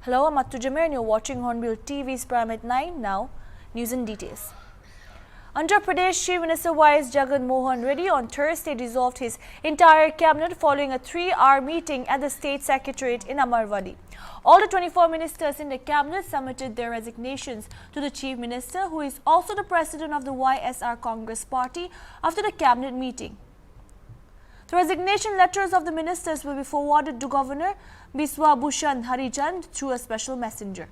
Hello, I'm Attu Jameer and you're watching Hornbill TV's Prime at 9. Now, news and details. Andhra Pradesh Chief Minister Y.S. Jagan Mohan Reddy on Thursday dissolved his entire cabinet following a 3-hour meeting at the State Secretariat in Amarwadi. All the 24 ministers in the cabinet submitted their resignations to the Chief Minister, who is also the president of the YSR Congress Party, after the cabinet meeting. The resignation letters of the ministers will be forwarded to Governor Biswa Bhushan Harichand through a special messenger.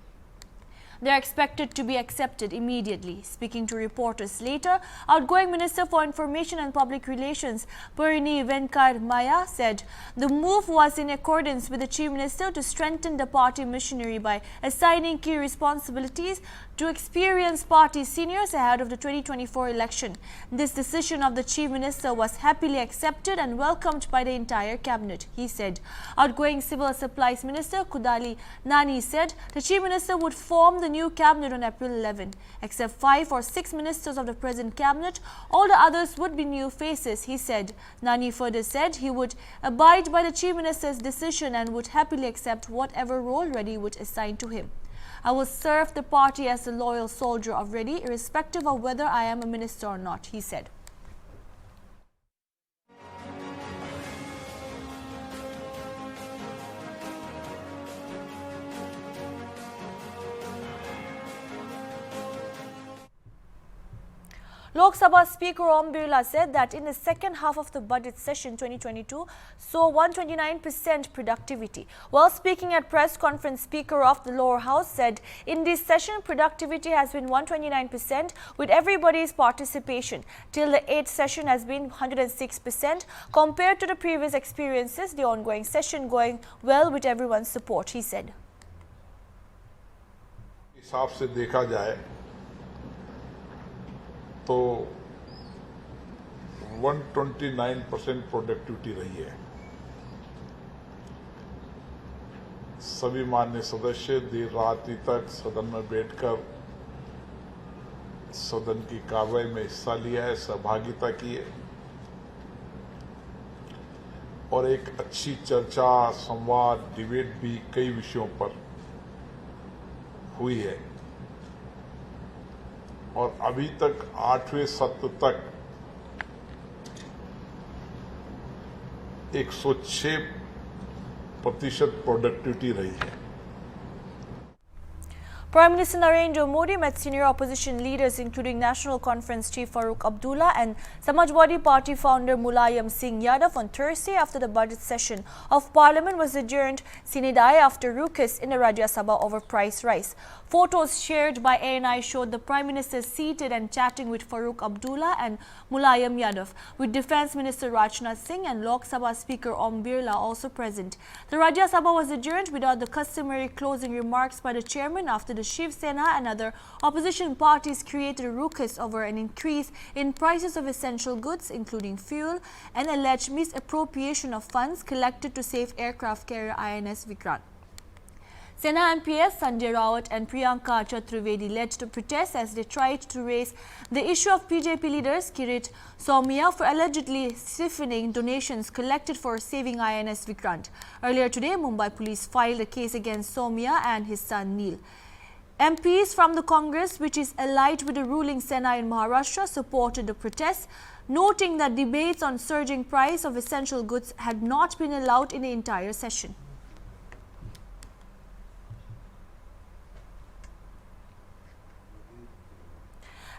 They are expected to be accepted immediately. Speaking to reporters later, outgoing Minister for Information and Public Relations Parini Venkar Maya said the move was in accordance with the Chief Minister to strengthen the party machinery by assigning key responsibilities to experienced party seniors ahead of the 2024 election. This decision of the Chief Minister was happily accepted and welcomed by the entire cabinet, he said. Outgoing Civil Supplies Minister Kudali Nani said the Chief Minister would form the new cabinet on April 11. Except 5 or 6 ministers of the present cabinet, all the others would be new faces, he said. Nani further said he would abide by the Chief Minister's decision and would happily accept whatever role Reddy would assign to him. I will serve the party as a loyal soldier of Reddy, irrespective of whether I am a minister or not, he said. Lok Sabha Speaker Om Birla said that in the second half of the budget session 2022 saw 129% productivity. While speaking at press conference, Speaker of the lower house said in this session productivity has been 129% with everybody's participation. Till the 8th session has been 106% compared to the previous experiences. The ongoing session going well with everyone's support, he said. हिसाब से देखा जाए तो 129% productivity रही है। सभी माननीय सदस्य देर रात तक सदन में बैठकर सदन की कार्रवाई में हिस्सा लिया है, सहभागिता की है और एक अच्छी चर्चा, संवाद, डिबेट भी कई विषयों पर हुई है और अभी तक 8वें सत्र तक 106% प्रोडक्टिविटी रही है। Prime Minister Narendra Modi met senior opposition leaders including National Conference Chief Farooq Abdullah and Samajwadi Party founder Mulayam Singh Yadav on Thursday after the budget session of Parliament was adjourned sine die after ruckus in the Rajya Sabha over price rise. Photos shared by ANI showed the Prime Minister seated and chatting with Farooq Abdullah and Mulayam Yadav, with Defence Minister Rajnath Singh and Lok Sabha Speaker Om Birla also present. The Rajya Sabha was adjourned without the customary closing remarks by the chairman after the Shiv Sena and other opposition parties created a ruckus over an increase in prices of essential goods including fuel and alleged misappropriation of funds collected to save aircraft carrier INS Vikrant. Sena MPs Sanjay Rawat and Priyanka Chaturvedi led the protests as they tried to raise the issue of BJP leaders Kirit Soumya for allegedly siphoning donations collected for saving INS Vikrant. Earlier today, Mumbai police filed a case against Soumya and his son Neil. MPs from the Congress, which is allied with the ruling Sena in Maharashtra, supported the protests, noting that debates on surging price of essential goods had not been allowed in the entire session.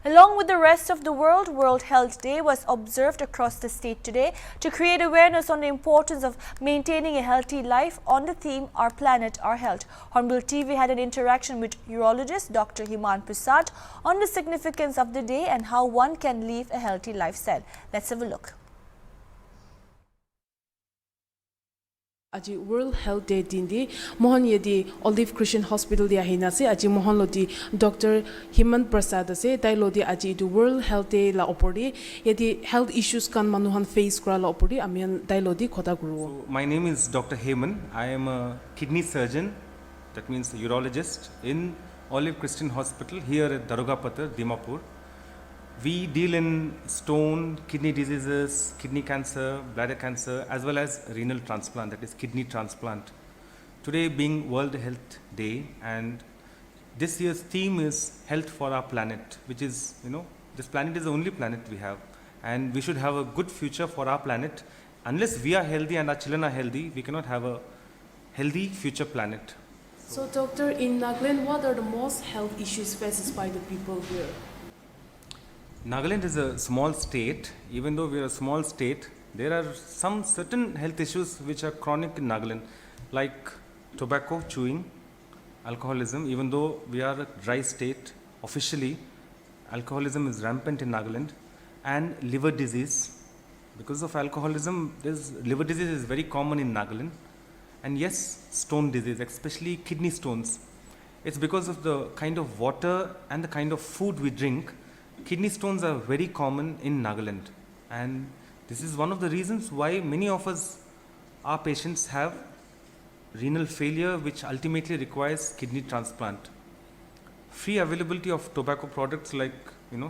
Along with the rest of the world, World Health Day was observed across the state today to create awareness on the importance of maintaining a healthy life on the theme Our Planet, Our Health. Hornbill TV had an interaction with urologist Dr. Himan Prasad on the significance of the day and how one can live a healthy lifestyle. Let's have a look. Aji World Health Day dindi Mohan yedi Olive Christian Hospital dia hina se aji Mohan lodi Dr. Himan Prasad se dai lodi aji du World Health Day la opori yedi health issues kan manuhan face kra la opori amian dai lodi khota guru. My name is Dr. Heman. I am a kidney surgeon, that means a urologist in Olive Christian Hospital here at Darogapatar, Dimapur. We deal in stone, kidney diseases, kidney cancer, bladder cancer, as well as renal transplant, that is kidney transplant. today being World Health Day, and this year's theme is Health for Our Planet, which is, this planet is the only planet we have, and we should have a good future for our planet. Unless we are healthy and our children are healthy, we cannot have a healthy future planet. So, Doctor, in Nagaland, what are the most health issues faced by the people here? Nagaland is a small state. Even though we are a small state, there are some certain health issues which are chronic in Nagaland, like tobacco, chewing, alcoholism. Even though we are a dry state, officially, alcoholism is rampant in Nagaland, and liver disease. Because of alcoholism, liver disease is very common in Nagaland. And yes, stone disease, especially kidney stones. It's because of the kind of water and the kind of food we drink. Kidney stones are very common in Nagaland. And this is one of the reasons why many of us, our patients, have renal failure, which ultimately requires kidney transplant. Free availability of tobacco products like,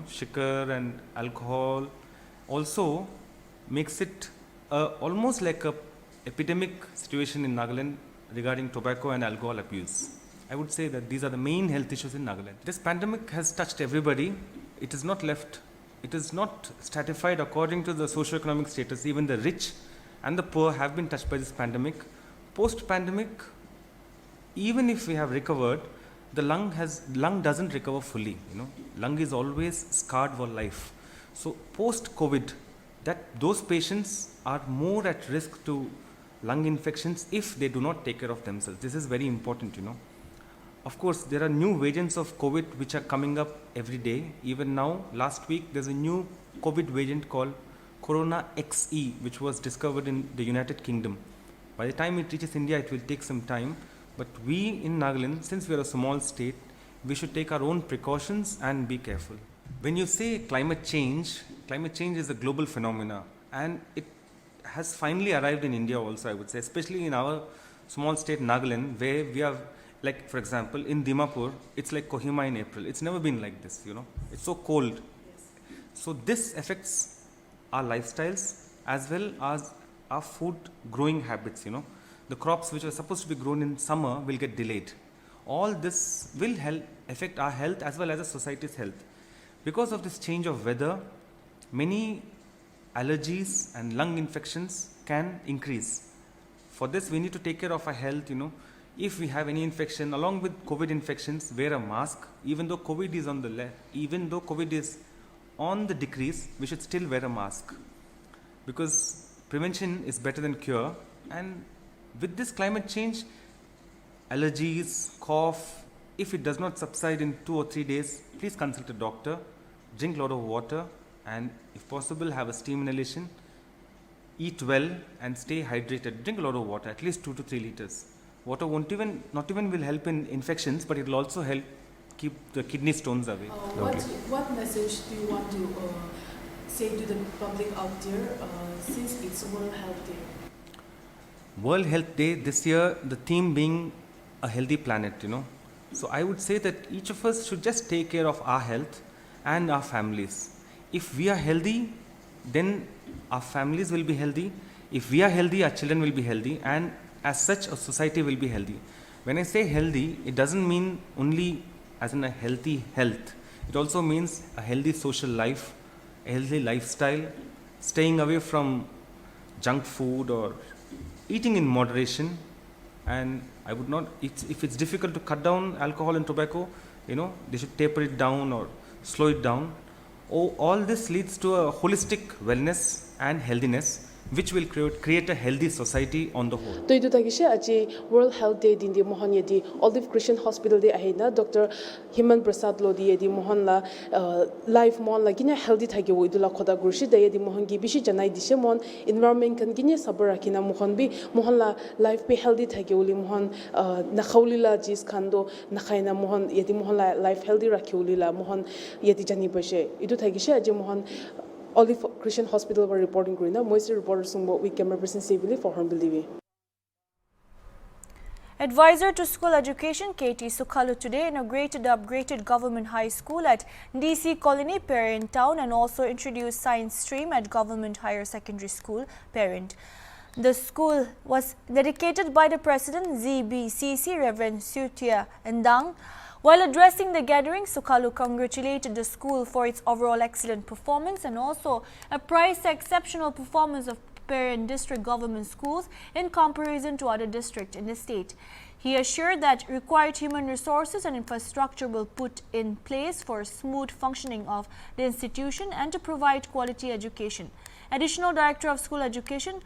shikar and alcohol also makes it almost like a epidemic situation in Nagaland regarding tobacco and alcohol abuse. I would say that these are the main health issues in Nagaland. This pandemic has touched everybody. It is not stratified according to the socio-economic status. Even the rich and the poor have been touched by this pandemic. Post-pandemic, even if we have recovered, the lung doesn't recover fully. Lung is always scarred for life. So post-COVID, those patients are more at risk to lung infections if they do not take care of themselves. This is very important, Of course, there are new variants of COVID which are coming up every day. Even now, last week, there's a new COVID variant called Corona XE, which was discovered in the United Kingdom. By the time it reaches India, it will take some time. But we in Nagaland, since we are a small state, we should take our own precautions and be careful. When you say climate change is a global phenomena, and it has finally arrived in India also, I would say, especially in our small state Nagaland, where we have, like for example, in Dimapur, it's like Kohima in April. It's never been like this, It's so cold. Yes. So this affects our lifestyles as well as our food growing habits, The crops which are supposed to be grown in summer will get delayed. All this will affect our health as well as the society's health. Because of this change of weather, many allergies and lung infections can increase. For this, we need to take care of our health, If we have any infection, along with COVID infections, wear a mask. Even though COVID is on the decrease, we should still wear a mask. Because prevention is better than cure. And with this climate change, allergies, cough, if it does not subside in 2 or 3 days, please consult a doctor, drink a lot of water, and if possible, have a steam inhalation, eat well, and stay hydrated. Drink a lot of water, at least 2 to 3 liters. Water not even will help in infections, but it will also help keep the kidney stones away. What message do you want to say to the public out there since it's World Health Day? World Health Day this year, the theme being a healthy planet, So I would say that each of us should just take care of our health and our families. If we are healthy, then our families will be healthy. If we are healthy, our children will be healthy, and as such, a society will be healthy. When I say healthy, it doesn't mean only as in a healthy health. It also means a healthy social life, a healthy lifestyle, staying away from junk food or eating in moderation. And I would not, if it's difficult to cut down alcohol and tobacco, they should taper it down or slow it down. All this leads to a holistic wellness and healthiness, which will create a healthy society on the whole. To idu tagishe aji World Health Day din di mohon yedi Olive Christian Hospital de ahina Dr. Himant Prasad lo di yedi mohon la life mon la gina healthy thagi wo idula khoda gurshi de yedi mohon gi bishi janai dishe mon environment kan gine sabar rakina mohon bi mohon la life be healthy thagi uli mohon na khawlila jis khando na khaina mohon yedi mohon la life healthy rakhi uli la mohon yedi jani bashe idu tagishe aji mohon Olive Christian Hospital were reporting Grina. Moisture reporters we camera person Sivili for HornbillTV. Advisor to School Education KT Sukhalu today inaugurated the upgraded government high school at DC Colony, Parent Town, and also introduced science stream at Government Higher Secondary School, Parent. The school was dedicated by the President ZBCC Reverend Sutia Ndang. While addressing the gathering, Sukalu congratulated the school for its overall excellent performance and also appraised the exceptional performance of parent district government schools in comparison to other districts in the state. He assured that required human resources and infrastructure will put in place for smooth functioning of the institution and to provide quality education. Additional Director of School Education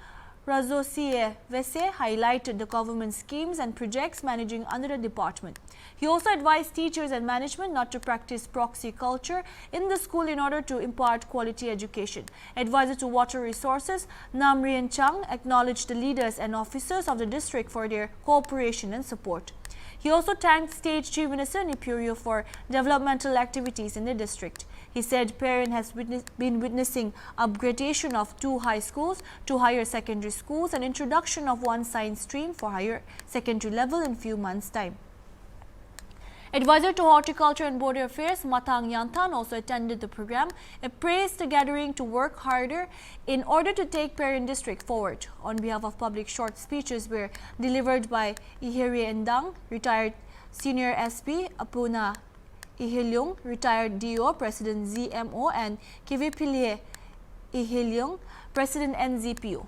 Razosie Vese highlighted the government schemes and projects managing under the department. He also advised teachers and management not to practice proxy culture in the school in order to impart quality education. Advisor to Water Resources Namrian Chang acknowledged the leaders and officers of the district for their cooperation and support. He also thanked State Chief Minister Nipurio for developmental activities in the district. He said Perin has been witnessing upgradation of 2 high schools, 2 higher secondary schools and introduction of 1 science stream for higher secondary level in few months' time. Advisor to Horticulture and Border Affairs Matang Yantan also attended the program and praised the gathering to work harder in order to take Perin district forward. On behalf of public, short speeches were delivered by Ihiri Endang, retired Senior SP, Apuna Ihilyong, retired DO, President ZMO, and Kivipilye Ihilyong, President NZPO.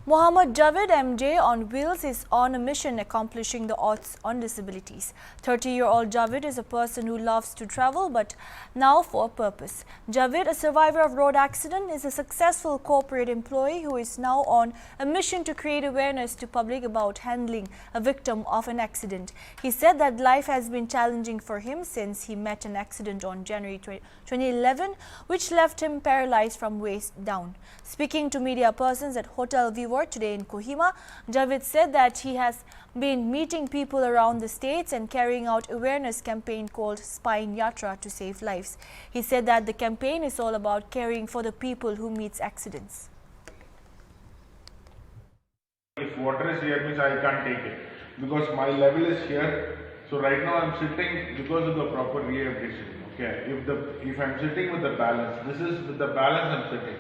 Mohammed Javed MJ on wheels is on a mission accomplishing the odds on disabilities. 30-year-old Javed is a person who loves to travel but now for a purpose. Javed, a survivor of road accident, is a successful corporate employee who is now on a mission to create awareness to public about handling a victim of an accident. He said that life has been challenging for him since he met an accident on January 2011 which left him paralyzed from waist down. Speaking to media persons at Hotel Viewer today in Kohima, Javed said that he has been meeting people around the states and carrying out awareness campaign called Spine Yatra to save lives. He said that the campaign is all about caring for the people who meet accidents. If water is here, means I can't take it because my level is here. So right now I'm sitting because of the proper rehabilitation. Okay, if I'm sitting with the balance, this is with the balance I'm sitting.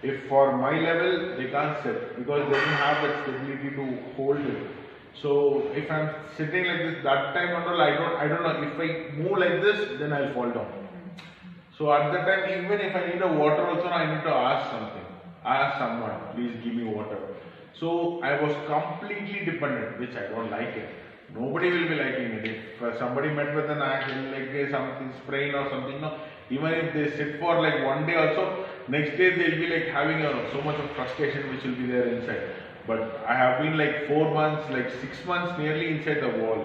If for my level, they can't sit because they don't have that stability to hold it. So if I'm sitting like this, that time and all, I don't know. If I move like this, then I'll fall down. So at that time, even if I need a water also, I need to ask something. Ask someone, please give me water. So I was completely dependent, which I don't like it. Nobody will be liking it. If somebody met with an accident, like something sprain or something, no. Even if they sit for like one day also, next day they'll be like having so much of frustration which will be there inside. But I have been like 4 months, like 6 months nearly inside the wall.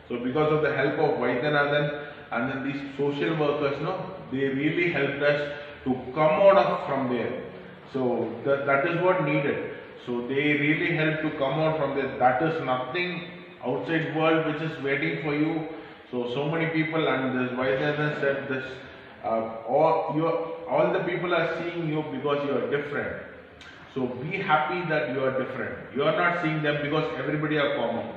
So because of the help of Vaidyanathan and then these social workers, no, they really helped us to come out from there. So that is what needed. So they really helped to come out from there. That is nothing outside world which is waiting for you. So many people, and this Vaidyanathan said this, all the people are seeing you because you are different. So be happy that you are different. You are not seeing them because everybody are common.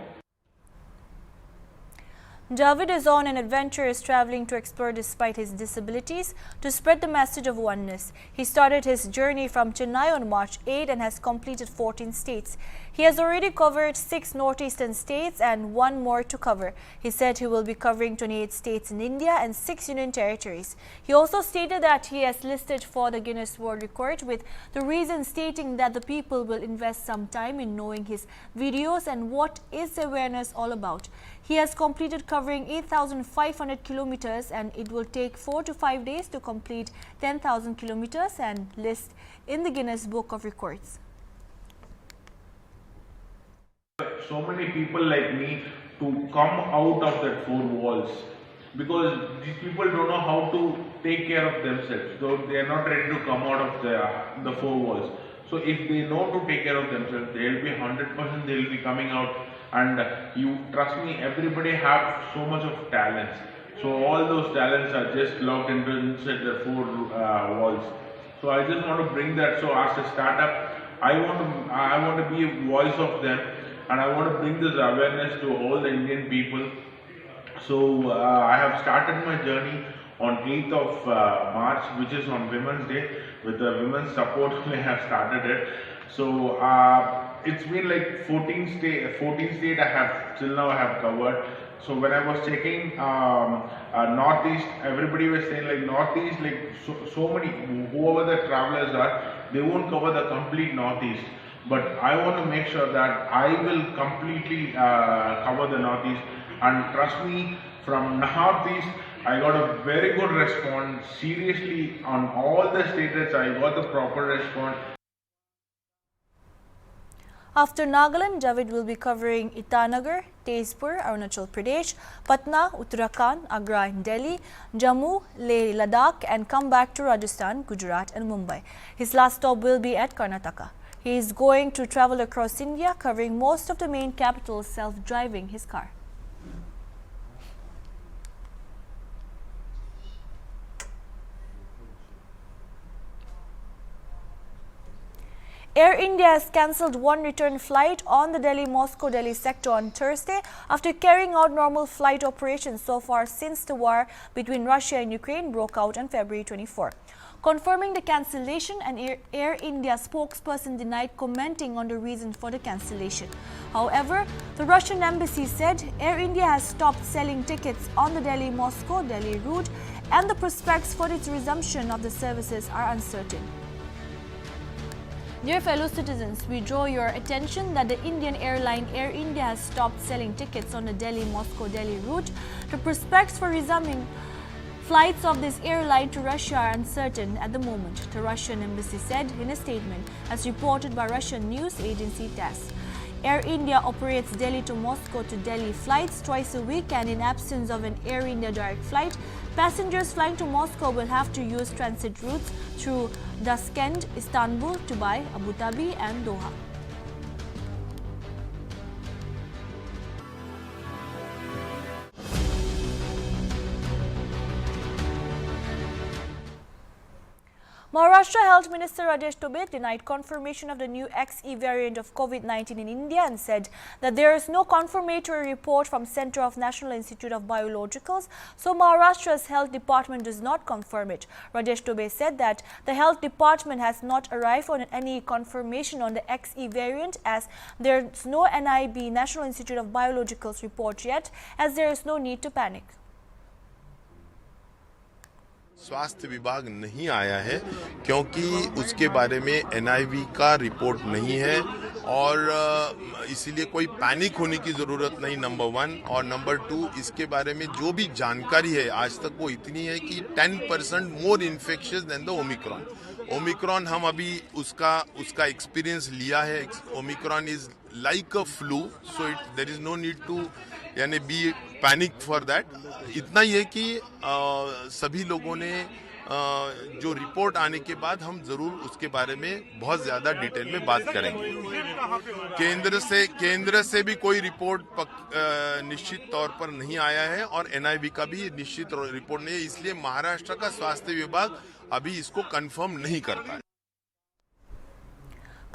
Javed is on an adventurous traveling to explore despite his disabilities to spread the message of oneness. He started his journey from Chennai on March 8 and has completed 14 states. He has already covered 6 northeastern states and 1 more to cover. He said he will be covering 28 states in India and 6 union territories. He also stated that he has listed for the Guinness World Record with the reason stating that the people will invest some time in knowing his videos and what is awareness all about. He has completed covering 8,500 kilometers and it will take 4 to 5 days to complete 10,000 kilometers and list in the Guinness Book of Records. so many people like me to come out of that four walls, because these people don't know how to take care of themselves, so they are not ready to come out of the four walls. So if they know to take care of themselves, they will be 100%, they will be coming out. And you trust me, everybody have so much of talents, so all those talents are just locked inside the four walls. So I just want to bring that. So as a startup, I want to be a voice of them, and I want to bring this awareness to all the Indian people. So I have started my journey on 8th of March, which is on Women's Day. With the women's support, I have started it. So it's been like 14 state I have till now I have covered. So when I was checking Northeast, everybody was saying like Northeast, like so many, whoever the travelers are, they won't cover the complete Northeast. But I want to make sure that I will completely cover the Northeast. And trust me, from Northeast, I got a very good response. Seriously, on all the states, I got the proper response. After Nagaland, Javid will be covering Itanagar, Tezpur, Arunachal Pradesh, Patna, Uttarakhand, Agra and Delhi, Jammu, Leh, Ladakh and come back to Rajasthan, Gujarat and Mumbai. His last stop will be at Karnataka. He is going to travel across India, covering most of the main capitals, self-driving his car. Air India has cancelled one return flight on the Delhi-Moscow-Delhi sector on Thursday after carrying out normal flight operations so far since the war between Russia and Ukraine broke out on February 24. Confirming the cancellation, an Air India spokesperson denied commenting on the reason for the cancellation. However, the Russian embassy said Air India has stopped selling tickets on the Delhi-Moscow-Delhi route and the prospects for its resumption of the services are uncertain. Dear fellow citizens, we draw your attention that the Indian airline Air India has stopped selling tickets on the Delhi-Moscow-Delhi route. The prospects for resuming flights of this airline to Russia are uncertain at the moment, the Russian embassy said in a statement, as reported by Russian news agency TASS. Air India operates Delhi to Moscow to Delhi flights twice a week, and in absence of an Air India direct flight, passengers flying to Moscow will have to use transit routes through Tashkent, Istanbul, Dubai, Abu Dhabi and Doha. Maharashtra Health Minister Rajesh Tobe denied confirmation of the new XE variant of COVID-19 in India and said that there is no confirmatory report from Centre of National Institute of Biologicals, so Maharashtra's Health Department does not confirm it. Rajesh Tobe said that the Health Department has not arrived on any confirmation on the XE variant, as there is no NIB, National Institute of Biologicals report yet, as there is no need to panic. स्वास्थ्य विभाग नहीं आया है क्योंकि उसके बारे में NIV का रिपोर्ट नहीं है और इसीलिए कोई पैनिक होने की ज़रूरत नहीं, नंबर 1। और नंबर 2, इसके बारे में जो भी जानकारी है आज तक वो इतनी है कि 10% more infectious than the Omicron. Omicron हम अभी उसका एक्सपीरियंस लिया है। Omicron is like a flu, so there is no need to यानी बी पैनिक फॉर दैट। इतना ही है कि सभी लोगों ने जो रिपोर्ट आने के बाद हम जरूर उसके बारे में बहुत ज्यादा डिटेल में बात करेंगे। केंद्र से भी कोई रिपोर्ट निश्चित तौर पर नहीं आया है और एनआईवी का भी निश्चित रिपोर्ट नहीं है, इसलिए महाराष्ट्र का स्वास्थ्य विभाग अभी इसको कंफर्म नहीं करता है।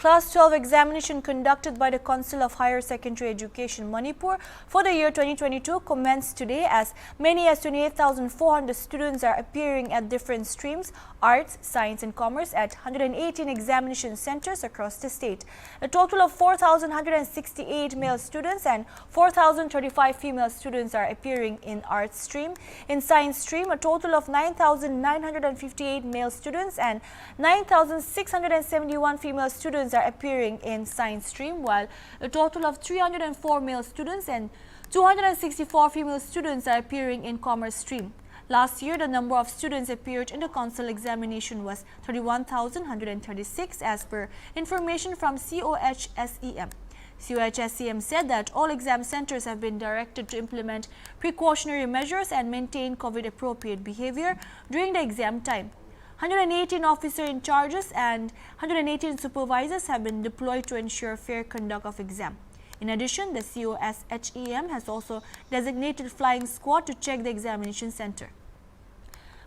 Class 12 examination conducted by the Council of Higher Secondary Education Manipur for the year 2022 commenced today, as many as 28,400 students are appearing at different streams, arts, science and commerce at 118 examination centers across the state. A total of 4,168 male students and 4,035 female students are appearing in arts stream. In science stream, a total of 9,958 male students and 9,671 female students are appearing in science stream, while a total of 304 male students and 264 female students are appearing in commerce stream. Last year, the number of students appeared in the council examination was 31,136 as per information from COHSEM. COHSCM said that all exam centers have been directed to implement precautionary measures and maintain COVID-appropriate behavior during the exam time. 118 officer in charges and 118 supervisors have been deployed to ensure fair conduct of exam. In addition, the COSHEM has also designated flying squad to check the examination center.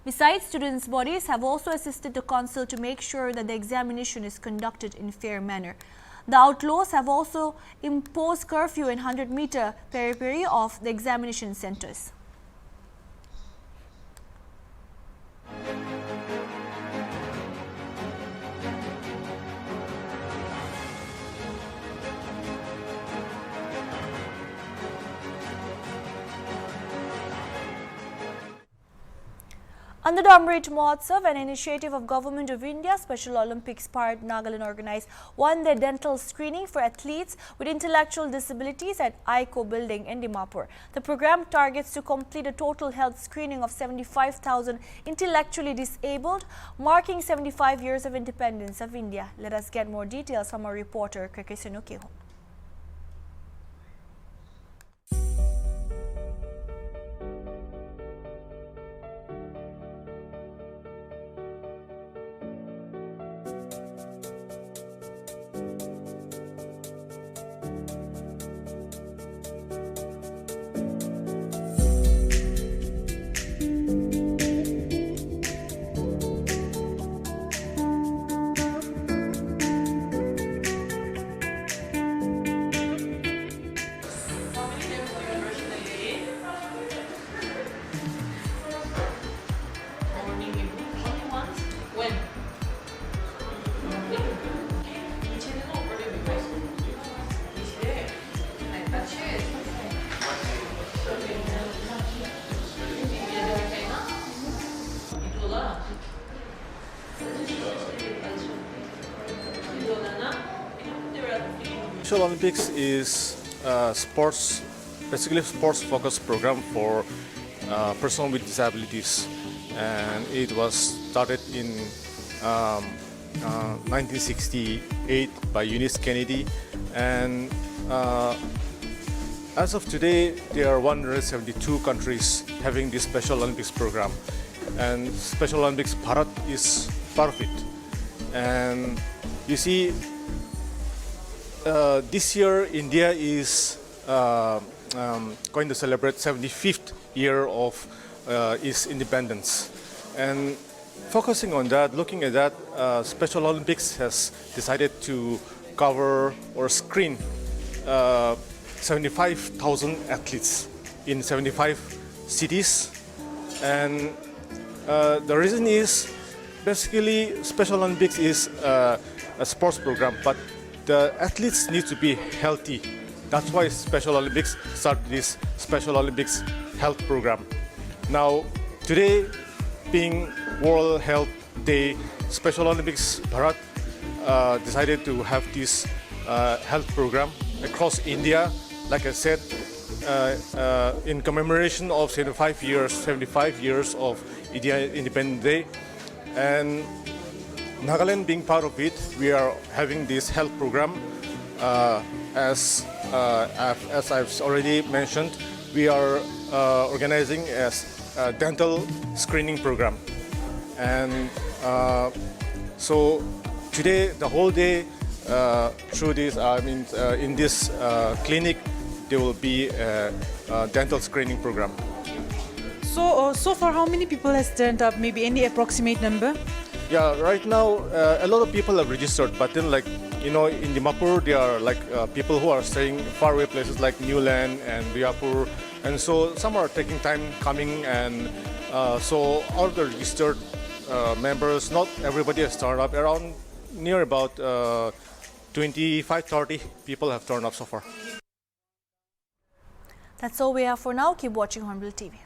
Besides, students' bodies have also assisted the council to make sure that the examination is conducted in fair manner. The outlaws have also imposed curfew in 100-meter periphery of the examination centers. Under the Amrit Mahotsav, an initiative of Government of India, Special Olympics Part Nagaland organized one-day dental screening for athletes with intellectual disabilities at ICO building in Dimapur. The program targets to complete a total health screening of 75,000 intellectually disabled, marking 75 years of independence of India. Let us get more details from our reporter, Kekesino Keho. Special Olympics is basically sports-focused program for persons with disabilities, and it was started in 1968 by Eunice Kennedy, and as of today there are 172 countries having this Special Olympics program, and Special Olympics Bharat is part of it. And you see, this year India is going to celebrate 75th year of its independence, and focusing on that, looking at that, Special Olympics has decided to cover or screen 75,000 athletes in 75 cities, and the reason is basically Special Olympics is a sports program, but the athletes need to be healthy. That's why Special Olympics started this Special Olympics health program. Now, today being World Health Day, Special Olympics Bharat decided to have this health program across India. Like I said, in commemoration of 75 years of India Independence Day, and Nagaland being part of it, we are having this health program. As I've already mentioned, we are organizing a dental screening program, and so today the whole day through this, in this clinic, there will be a dental screening program. So far, how many people has turned up? Maybe any approximate number? Yeah, right now a lot of people have registered, but then, like, you know, in Dimapur there are like people who are staying far away places like Newland and Viapur, and so some are taking time coming, and so all the registered members, not everybody has turned up. Around near about 25-30 people have turned up so far. That's all we have for now. Keep watching Hornbill TV.